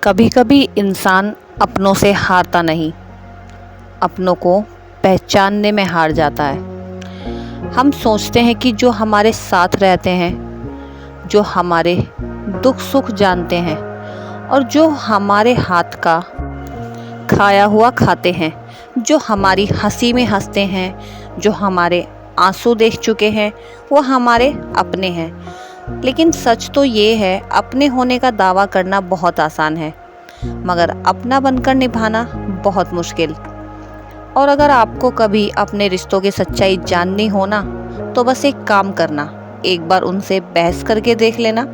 कभी कभी इंसान अपनों से हारता नहीं, अपनों को पहचानने में हार जाता है। हम सोचते हैं कि जो हमारे साथ रहते हैं, जो हमारे दुख सुख जानते हैं और जो हमारे हाथ का खाया हुआ खाते हैं, जो हमारी हंसी में हंसते हैं, जो हमारे आंसू देख चुके हैं, वो हमारे अपने हैं। लेकिन सच तो ये है, अपने होने का दावा करना बहुत आसान है, मगर अपना बनकर निभाना बहुत मुश्किल। और अगर आपको कभी अपने रिश्तों की सच्चाई जाननी हो ना, तो बस एक काम करना, एक बार उनसे बहस करके देख लेना।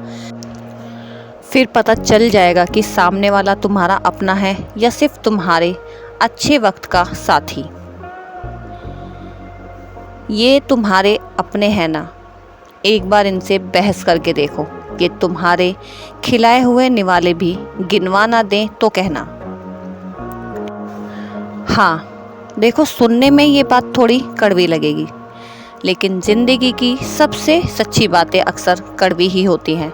फिर पता चल जाएगा कि सामने वाला तुम्हारा अपना है या सिर्फ तुम्हारे अच्छे वक्त का साथी। ये तुम्हारे अपने हैं ना, एक बार इनसे बहस करके देखो। ये तुम्हारे खिलाए हुए निवाले भी गिनवा ना दें तो कहना। हाँ देखो, सुनने में ये बात थोड़ी कड़वी लगेगी, लेकिन ज़िंदगी की सबसे सच्ची बातें अक्सर कड़वी ही होती हैं,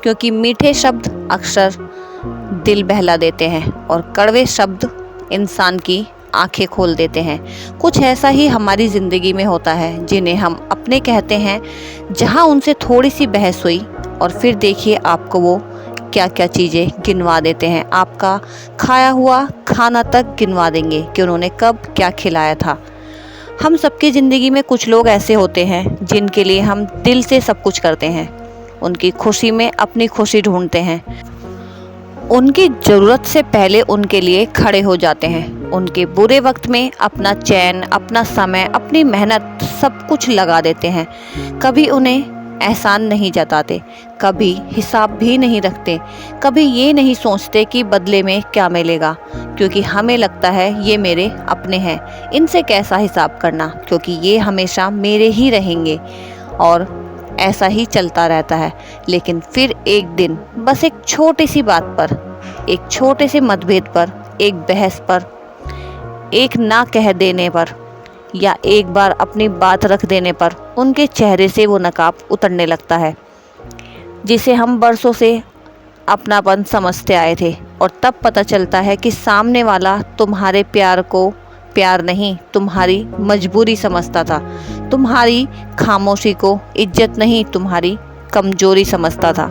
क्योंकि मीठे शब्द अक्सर दिल बहला देते हैं और कड़वे शब्द इंसान की आंखें खोल देते हैं। कुछ ऐसा ही हमारी ज़िंदगी में होता है, जिन्हें हम अपने कहते हैं, जहां उनसे थोड़ी सी बहस हुई और फिर देखिए आपको वो क्या क्या चीज़ें गिनवा देते हैं। आपका खाया हुआ खाना तक गिनवा देंगे कि उन्होंने कब क्या खिलाया था। हम सबकी ज़िंदगी में कुछ लोग ऐसे होते हैं जिनके लिए हम दिल से सब कुछ करते हैं, उनकी खुशी में अपनी खुशी ढूंढते हैं, उनकी ज़रूरत से पहले उनके लिए खड़े हो जाते हैं, उनके बुरे वक्त में अपना चैन, अपना समय, अपनी मेहनत सब कुछ लगा देते हैं। कभी उन्हें एहसान नहीं जताते, कभी हिसाब भी नहीं रखते, कभी ये नहीं सोचते कि बदले में क्या मिलेगा, क्योंकि हमें लगता है ये मेरे अपने हैं, इनसे कैसा हिसाब करना, क्योंकि ये हमेशा मेरे ही रहेंगे। और ऐसा ही चलता रहता है। लेकिन फिर एक दिन बस एक छोटी सी बात पर, एक छोटे से मतभेद पर, एक बहस पर, एक ना कह देने पर या एक बार अपनी बात रख देने पर उनके चेहरे से वो नकाब उतरने लगता है, जिसे हम बरसों से अपनापन समझते आए थे। और तब पता चलता है कि सामने वाला तुम्हारे प्यार को प्यार नहीं, तुम्हारी मजबूरी समझता था, तुम्हारी खामोशी को इज्जत नहीं, तुम्हारी कमजोरी समझता था,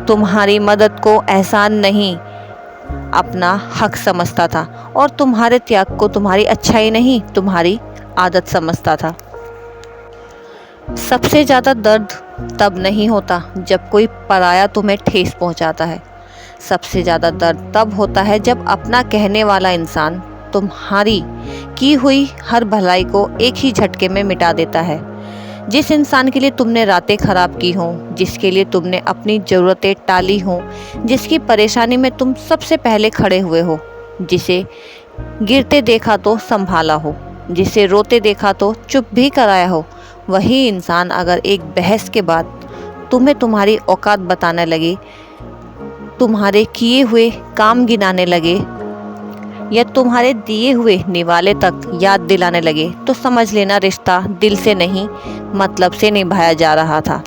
तुम्हारी मदद को एहसान नहीं, अपना हक समझता था, और तुम्हारे त्याग को तुम्हारी अच्छाई नहीं, तुम्हारी आदत समझता था। सबसे ज़्यादा दर्द तब नहीं होता जब कोई पराया तुम्हें ठेस पहुंचाता है। सबसे ज़्यादा दर्द तब होता है जब अपना कहने वाला इंसान तुम्हारी की हुई हर भलाई को एक ही झटके में मिटा देता है। जिस इंसान के लिए तुमने रातें खराब की हों, जिसके लिए तुमने अपनी ज़रूरतें टाली हों, जिसकी परेशानी में तुम सबसे पहले खड़े हुए हो, जिसे गिरते देखा तो संभाला हो, जिसे रोते देखा तो चुप भी कराया हो, वही इंसान अगर एक बहस के बाद तुम्हें तुम्हारी औकात बताने लगे, तुम्हारे किए हुए काम गिनाने लगे या तुम्हारे दिए हुए निवाले तक याद दिलाने लगे, तो समझ लेना रिश्ता दिल से नहीं, मतलब से निभाया जा रहा था।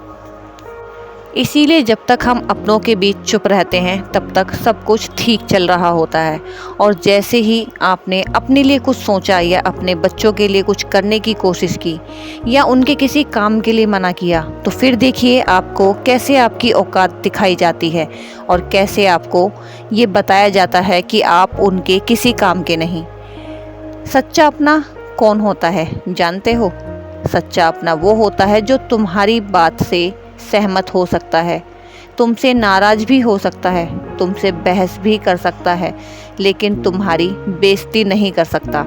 इसीलिए जब तक हम अपनों के बीच चुप रहते हैं, तब तक सब कुछ ठीक चल रहा होता है। और जैसे ही आपने अपने लिए कुछ सोचा या अपने बच्चों के लिए कुछ करने की कोशिश की या उनके किसी काम के लिए मना किया, तो फिर देखिए आपको कैसे आपकी औकात दिखाई जाती है और कैसे आपको ये बताया जाता है कि आप उनके किसी काम के नहीं। सच्चा अपना कौन होता है जानते हो? सच्चा अपना वो होता है जो तुम्हारी बात से सहमत हो सकता है, तुमसे नाराज भी हो सकता है, तुमसे बहस भी कर सकता है, लेकिन तुम्हारी बेइज्जती नहीं कर सकता,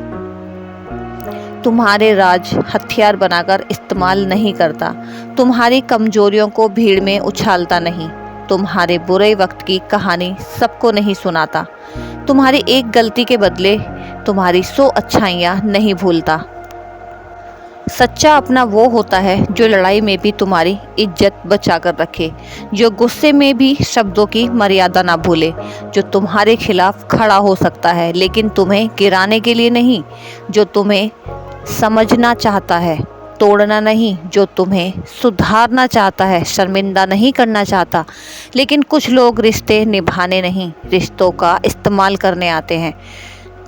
तुम्हारे राज हथियार बनाकर इस्तेमाल नहीं करता, तुम्हारी कमजोरियों को भीड़ में उछालता नहीं, तुम्हारे बुरे वक्त की कहानी सबको नहीं सुनाता, तुम्हारी एक गलती के बदले तुम्हारी 100 अच्छाइयाँ नहीं भूलता। सच्चा अपना वो होता है जो लड़ाई में भी तुम्हारी इज्जत बचा कर रखे, जो गुस्से में भी शब्दों की मर्यादा ना भूले, जो तुम्हारे खिलाफ खड़ा हो सकता है लेकिन तुम्हें गिराने के लिए नहीं, जो तुम्हें समझना चाहता है तोड़ना नहीं, जो तुम्हें सुधारना चाहता है, शर्मिंदा नहीं करना चाहता। लेकिन कुछ लोग रिश्ते निभाने नहीं, रिश्तों का इस्तेमाल करने आते हैं।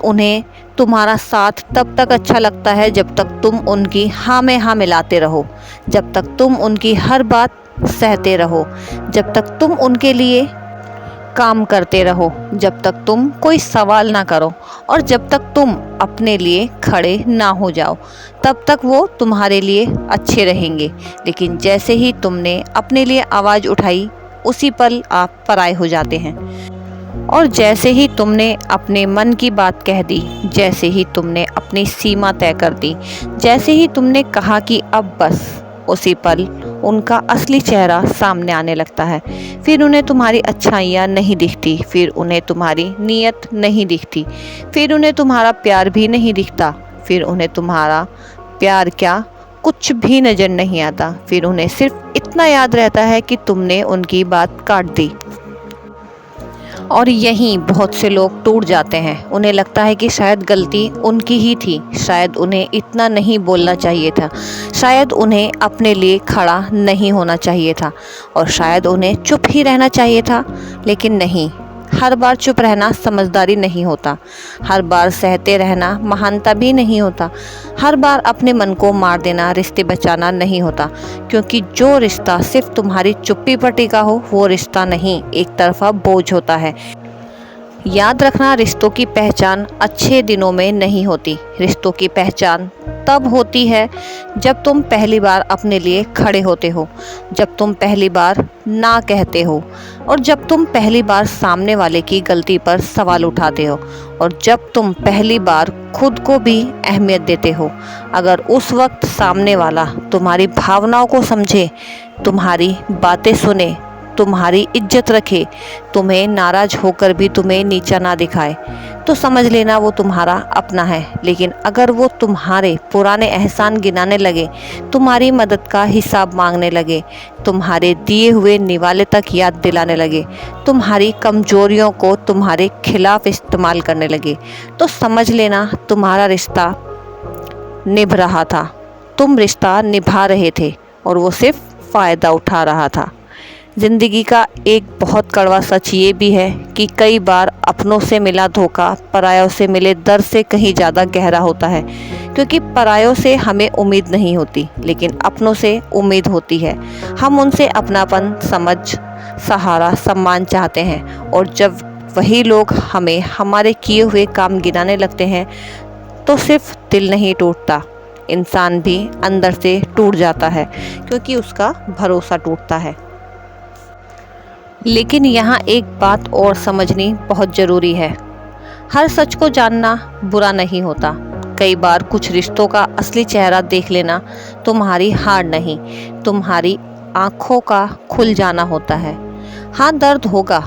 उन्हें तुम्हारा साथ तब तक अच्छा लगता है जब तक तुम उनकी हाँ में हाँ मिलाते रहो, जब तक तुम उनकी हर बात सहते रहो, जब तक तुम उनके लिए काम करते रहो, जब तक तुम कोई सवाल ना करो और जब तक तुम अपने लिए खड़े ना हो जाओ, तब तक वो तुम्हारे लिए अच्छे रहेंगे। लेकिन जैसे ही तुमने अपने लिए आवाज़ उठाई, उसी पल आप पराये हो जाते हैं। और जैसे ही तुमने अपने मन की बात कह दी, जैसे ही तुमने अपनी सीमा तय कर दी, जैसे ही तुमने कहा कि अब बस, उसी पल उनका असली चेहरा सामने आने लगता है। फिर उन्हें तुम्हारी अच्छाइयाँ नहीं दिखती, फिर उन्हें तुम्हारी नीयत नहीं दिखती, फिर उन्हें तुम्हारा प्यार भी नहीं दिखता, फिर उन्हें तुम्हारा प्यार क्या कुछ भी नज़र नहीं आता। फिर उन्हें सिर्फ इतना याद रहता है कि तुमने उनकी बात काट दी। और यहीं बहुत से लोग टूट जाते हैं। उन्हें लगता है कि शायद गलती उनकी ही थी, शायद उन्हें इतना नहीं बोलना चाहिए था, शायद उन्हें अपने लिए खड़ा नहीं होना चाहिए था, और शायद उन्हें चुप ही रहना चाहिए था। लेकिन नहीं, हर बार चुप रहना समझदारी नहीं होता, हर बार सहते रहना महानता भी नहीं होता, हर बार अपने मन को मार देना रिश्ते बचाना नहीं होता। क्योंकि जो रिश्ता सिर्फ तुम्हारी चुप्पी पर टिका हो, वो रिश्ता नहीं, एक तरफा बोझ होता है। याद रखना, रिश्तों की पहचान अच्छे दिनों में नहीं होती, रिश्तों की पहचान तब होती है जब तुम पहली बार अपने लिए खड़े होते हो, जब तुम पहली बार ना कहते हो, और जब तुम पहली बार सामने वाले की गलती पर सवाल उठाते हो, और जब तुम पहली बार खुद को भी अहमियत देते हो। अगर उस वक्त सामने वाला तुम्हारी भावनाओं को समझे, तुम्हारी बातें सुने, तुम्हारी इज्जत रखे, तुम्हें नाराज होकर भी तुम्हें नीचा ना दिखाए, तो समझ लेना वो तुम्हारा अपना है। लेकिन अगर वो तुम्हारे पुराने एहसान गिनाने लगे, तुम्हारी मदद का हिसाब मांगने लगे, तुम्हारे दिए हुए निवाले तक याद दिलाने लगे, तुम्हारी कमजोरियों को तुम्हारे खिलाफ इस्तेमाल करने लगे, तो समझ लेना तुम्हारा रिश्ता निभ रहा था, तुम रिश्ता निभा रहे थे, और वो सिर्फ फ़ायदा उठा रहा था। ज़िंदगी का एक बहुत कड़वा सच ये भी है कि कई बार अपनों से मिला धोखा परायों से मिले दर्द से कहीं ज़्यादा गहरा होता है। क्योंकि परायों से हमें उम्मीद नहीं होती, लेकिन अपनों से उम्मीद होती है। हम उनसे अपनापन, समझ, सहारा, सम्मान चाहते हैं, और जब वही लोग हमें हमारे किए हुए काम गिनाने लगते हैं, तो सिर्फ दिल नहीं टूटता, इंसान भी अंदर से टूट जाता है, क्योंकि उसका भरोसा टूटता है। लेकिन यहाँ एक बात और समझनी बहुत ज़रूरी है, हर सच को जानना बुरा नहीं होता। कई बार कुछ रिश्तों का असली चेहरा देख लेना तुम्हारी हार नहीं, तुम्हारी आँखों का खुल जाना होता है। हाँ, दर्द होगा,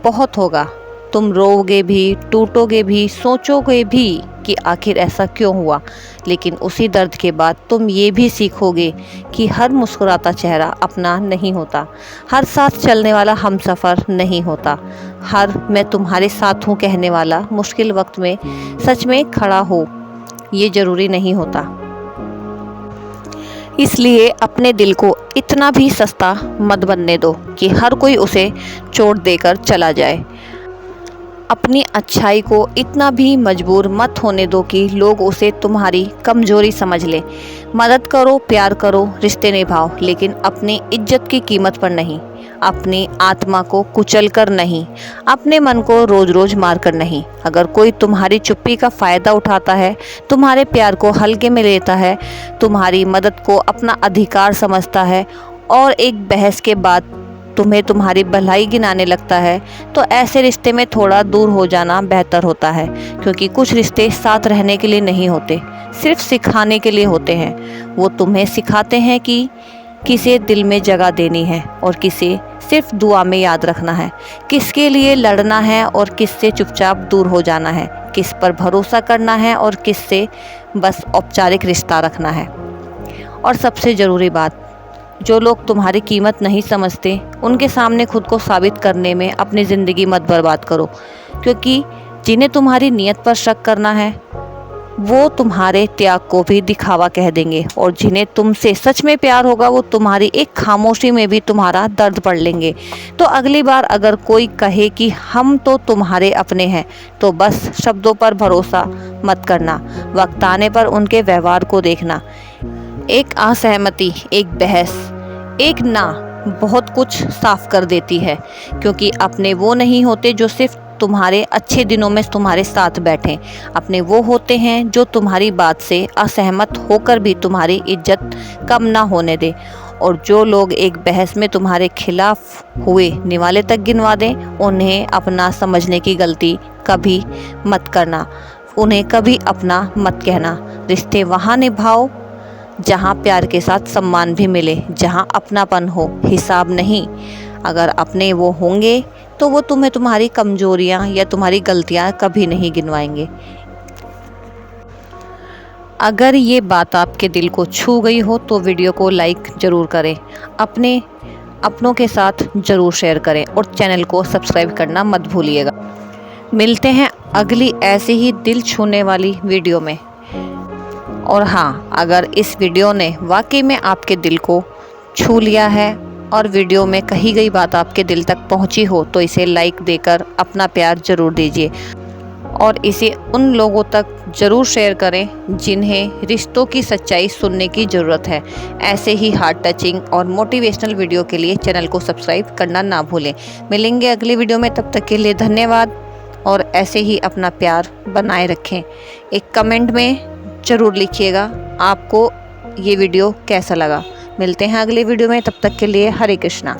बहुत होगा, तुम रोओगे भी, टूटोगे भी, सोचोगे भी कि आखिर ऐसा क्यों हुआ। लेकिन उसी दर्द के बाद तुम ये भी सीखोगे कि हर मुस्कुराता चेहरा अपना नहीं होता, हर साथ चलने वाला हमसफ़र नहीं होता, हर मैं तुम्हारे साथ हूँ कहने वाला मुश्किल वक्त में सच में खड़ा हो ये ज़रूरी नहीं होता। इसलिए अपने दिल को इतना भी सस्ता मत बनने दो कि हर कोई उसे चोट देकर चला जाए। अपनी अच्छाई को इतना भी मजबूर मत होने दो कि लोग उसे तुम्हारी कमजोरी समझ ले। मदद करो, प्यार करो, रिश्ते निभाओ, लेकिन अपनी इज्जत की कीमत पर नहीं, अपनी आत्मा को कुचल कर नहीं, अपने मन को रोज रोज मार कर नहीं। अगर कोई तुम्हारी चुप्पी का फ़ायदा उठाता है, तुम्हारे प्यार को हल्के में लेता है, तुम्हारी मदद को अपना अधिकार समझता है, और एक बहस के बाद तुम्हें तुम्हारी भलाई गिनाने लगता है, तो ऐसे रिश्ते में थोड़ा दूर हो जाना बेहतर होता है। क्योंकि कुछ रिश्ते साथ रहने के लिए नहीं होते, सिर्फ सिखाने के लिए होते हैं। वो तुम्हें सिखाते हैं कि किसे दिल में जगह देनी है और किसे सिर्फ दुआ में याद रखना है, किसके लिए लड़ना है और किससे चुपचाप दूर हो जाना है, किस पर भरोसा करना है और किससे बस औपचारिक रिश्ता रखना है। और सबसे ज़रूरी बात, जो लोग तुम्हारी कीमत नहीं समझते, उनके सामने खुद को साबित करने में अपनी ज़िंदगी मत बर्बाद करो। क्योंकि जिन्हें तुम्हारी नीयत पर शक करना है, वो तुम्हारे त्याग को भी दिखावा कह देंगे, और जिन्हें तुमसे सच में प्यार होगा वो तुम्हारी एक खामोशी में भी तुम्हारा दर्द पढ़ लेंगे। तो अगली बार अगर कोई कहे कि हम तो तुम्हारे अपने हैं, तो बस शब्दों पर भरोसा मत करना, वक्त आने पर उनके व्यवहार को देखना। एक असहमति, एक बहस, एक ना बहुत कुछ साफ कर देती है, क्योंकि अपने वो नहीं होते जो सिर्फ तुम्हारे अच्छे दिनों में तुम्हारे साथ बैठें। अपने वो होते हैं जो तुम्हारी बात से असहमत होकर भी तुम्हारी इज्जत कम ना होने दे। और जो लोग एक बहस में तुम्हारे खिलाफ हुए निवाले तक गिनवा दें, उन्हें अपना समझने की गलती कभी मत करना, उन्हें कभी अपना मत कहना। रिश्ते वहाँ निभाओ जहाँ प्यार के साथ सम्मान भी मिले, जहाँ अपनापन हो, हिसाब नहीं। अगर अपने वो होंगे तो वो तुम्हें तुम्हारी कमजोरियाँ या तुम्हारी गलतियाँ कभी नहीं गिनवाएंगे। अगर ये बात आपके दिल को छू गई हो तो वीडियो को लाइक ज़रूर करें, अपनों के साथ ज़रूर शेयर करें और चैनल को सब्सक्राइब करना मत भूलिएगा। मिलते हैं अगली ऐसे ही दिल छूने वाली वीडियो में। और हाँ, अगर इस वीडियो ने वाकई में आपके दिल को छू लिया है और वीडियो में कही गई बात आपके दिल तक पहुंची हो, तो इसे लाइक देकर अपना प्यार ज़रूर दीजिए और इसे उन लोगों तक ज़रूर शेयर करें जिन्हें रिश्तों की सच्चाई सुनने की ज़रूरत है। ऐसे ही हार्ट टचिंग और मोटिवेशनल वीडियो के लिए चैनल को सब्सक्राइब करना ना भूलें। मिलेंगे अगली वीडियो में, तब तक के लिए धन्यवाद। और ऐसे ही अपना प्यार बनाए रखें। एक कमेंट में ज़रूर लिखिएगा आपको ये वीडियो कैसा लगा। मिलते हैं अगले वीडियो में, तब तक के लिए हरे कृष्णा।